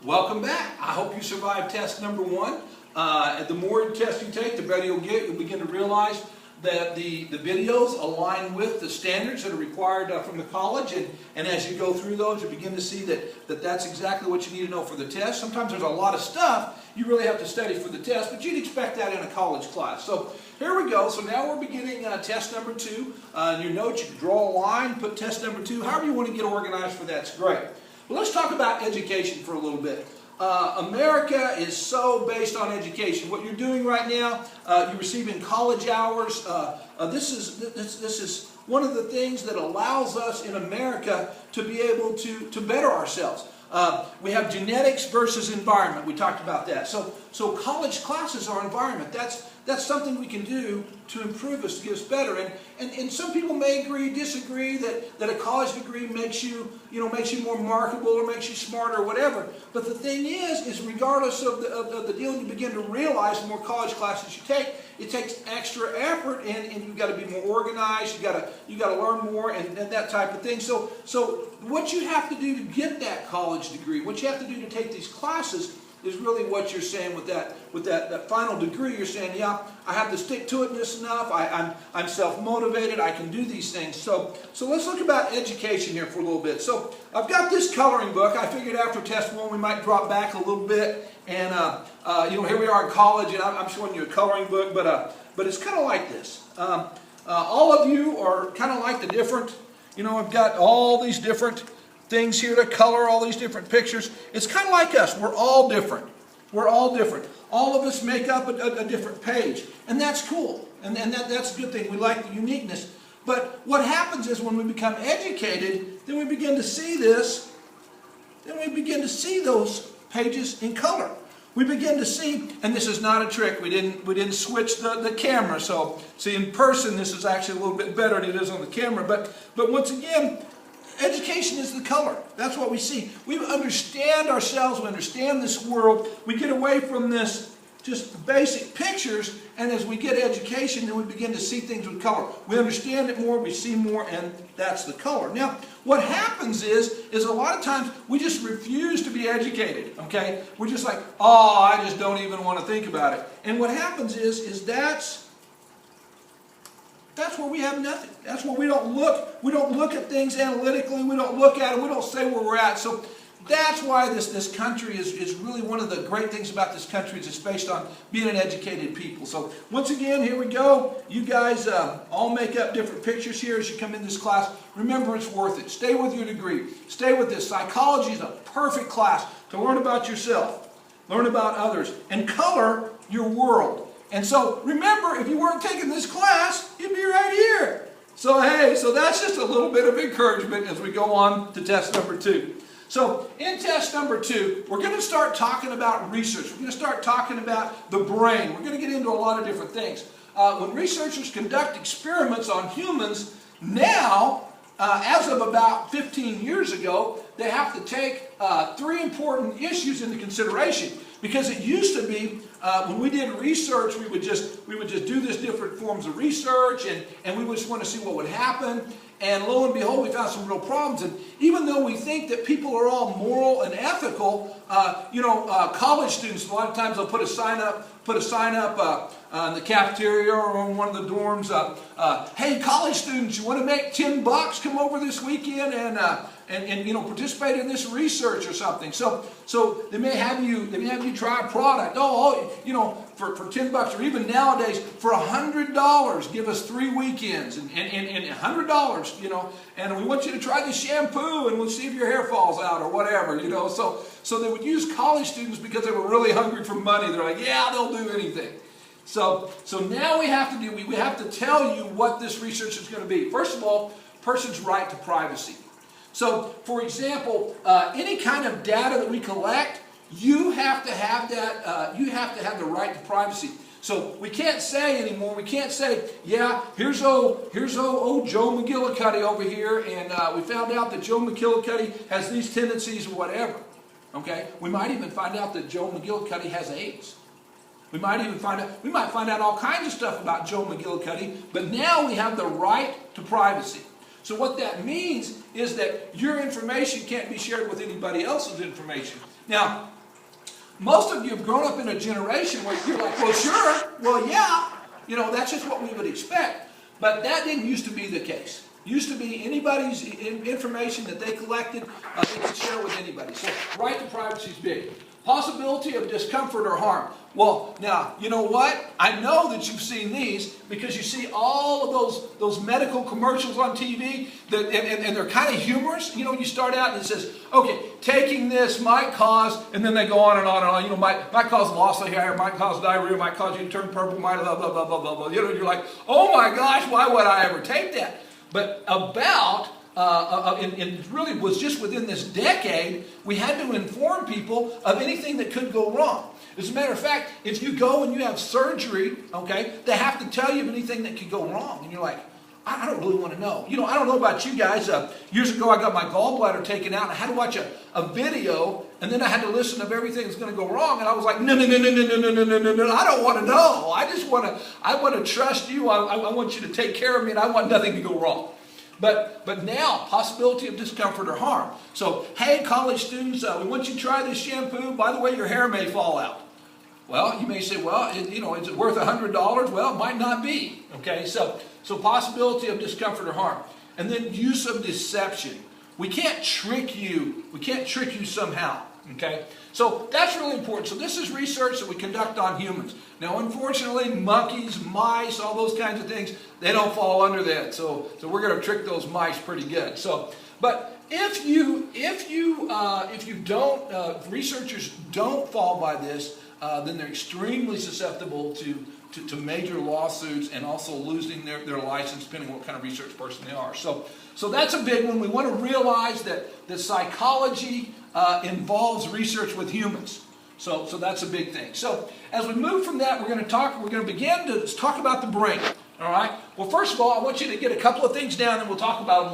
Welcome back. I hope you survived test number 1. The more tests you take, the better you'll get. You'll begin to realize that the videos align with the standards that are required from the college, and as you go through those, you begin to see that's exactly what you need to know for the test. Sometimes there's a lot of stuff you really have to study for the test, but you'd expect that in a college class. So here we go. So now we're beginning test number 2. In your notes, you can draw a line, put test number 2. However you want to get organized for that's great. Well, let's talk about education for a little bit. America is so based on education. What you're doing right now, you're receiving college hours. This is one of the things that allows us in America to be able to better ourselves. We have genetics versus environment. We talked about that. So college classes are environment. That's something we can do to improve us, to get us better. And some people may disagree that a college degree makes you more marketable or makes you smarter or whatever. But the thing is regardless of the deal, you begin to realize the more college classes you take, it takes extra effort, and you've got to be more organized. You got to learn more and that type of thing. So what you have to do to get that college degree, what you have to do to take these classes, is really what you're saying with that final degree. You're saying, yeah, I have the stick-to-itness enough. I'm self-motivated. I can do these things. So let's look about education here for a little bit. So I've got this coloring book. I figured after test 1 we might drop back a little bit, and here we are in college, and I'm showing you a coloring book, but it's kind of like this. All of you are kind of like the different. I've got all these different things here to color, all these different pictures. It's kind of like us. We're all different. We're all different. All of us make up a different page. And that's cool. And that's a good thing. We like the uniqueness. But what happens is when we become educated, then we begin to see this. Then we begin to see those pages in color. We begin to see, and this is not a trick. We didn't switch the camera. So see, in person, this is actually a little bit better than it is on the camera. But once again, education is the color. That's what we see. We understand ourselves. We understand this world. We get away from this just basic pictures, and as we get education, then we begin to see things with color. We understand it more, we see more, and that's the color. Now, what happens is a lot of times we just refuse to be educated, okay? We're just like, oh, I just don't even want to think about it. And what happens is that's where we have nothing. That's where we don't look at things analytically. We don't look at it. We don't say where we're at. So that's why this country is really one of the great things about this country is it's based on being an educated people. So once again, here we go. You guys all make up different pictures here as you come in this class. Remember, it's worth it. Stay with your degree. Stay with this. Psychology is a perfect class to learn about yourself, learn about others, and color your world. And so, remember, if you weren't taking this class, you'd be right here. So, hey, that's just a little bit of encouragement as we go on to test number 2. So, in test number 2, we're going to start talking about research. We're going to start talking about the brain. We're going to get into a lot of different things. When researchers conduct experiments on humans, now, as of about 15 years ago, they have to take 3 important issues into consideration. Because it used to be, when we did research, we would just do these different forms of research, and we would just want to see what would happen. And lo and behold, we found some real problems. And even though we think that people are all moral and ethical, college students, a lot of times they'll put a sign up in the cafeteria or in one of the dorms. Hey, college students, you want to make $10? Come over this weekend and participate in this research or something. So they may have you try a product. For $10, or even nowadays for $100, give us 3 weekends and $100. And we want you to try the shampoo, and we'll see if your hair falls out or whatever. So they would use college students because they were really hungry for money. They're like, yeah, they'll do anything. So now we have to tell you what this research is going to be. First of all, person's right to privacy. So, for example, any kind of data that we collect, you have to have that. You have to have the right to privacy. So we can't say anymore. We can't say, yeah, here's old Joe McGillicuddy over here, and we found out that Joe McGillicuddy has these tendencies or whatever. Okay, we might even find out that Joe McGillicuddy has AIDS. We might find out all kinds of stuff about Joe McGillicuddy. But now we have the right to privacy. So what that means is that your information can't be shared with anybody else's information. Now, most of you have grown up in a generation where you're like, well, sure, well, yeah, that's just what we would expect. But that didn't used to be the case. Used to be anybody's information that they collected, they could share with anybody. So right to privacy is big. Possibility of discomfort or harm. Well, now, you know what? I know that you've seen these because you see all of those medical commercials on TV, and they're kind of humorous. You start out and it says, okay, taking this might cause, and then they go on and on and on. Might cause loss of hair, might cause diarrhea, might cause you to turn purple, might blah, blah, blah, blah, blah, blah. You're like, oh my gosh, why would I ever take that? But it really was just within this decade, we had to inform people of anything that could go wrong. As a matter of fact, if you go and you have surgery, okay, they have to tell you of anything that could go wrong. And you're like, I don't really want to know. I don't know about you guys. Years ago, I got my gallbladder taken out, and I had to watch a video, and then I had to listen to everything that's going to go wrong. And I was like, no, I don't want to know. I want to trust you. I want you to take care of me, and I want nothing to go wrong. But now, possibility of discomfort or harm. So, hey, college students, we want you to try this shampoo. By the way, your hair may fall out. Well, you may say, well, is it worth $100? Well, it might not be. Okay, so possibility of discomfort or harm. And then use of deception. We can't trick you. We can't trick you somehow. Okay, so that's really important. So this is research that we conduct on humans. Now, unfortunately, monkeys, mice, all those kinds of things, they don't fall under that. So we're going to trick those mice pretty good. But if researchers don't fall by this, then they're extremely susceptible to major lawsuits and also losing their license, depending on what kind of research person they are. So that's a big one. We want to realize that psychology involves research with humans. So that's a big thing. So as we move from that, we're going to begin to talk about the brain. All right. Well, first of all, I want you to get a couple of things down, and we'll talk about them.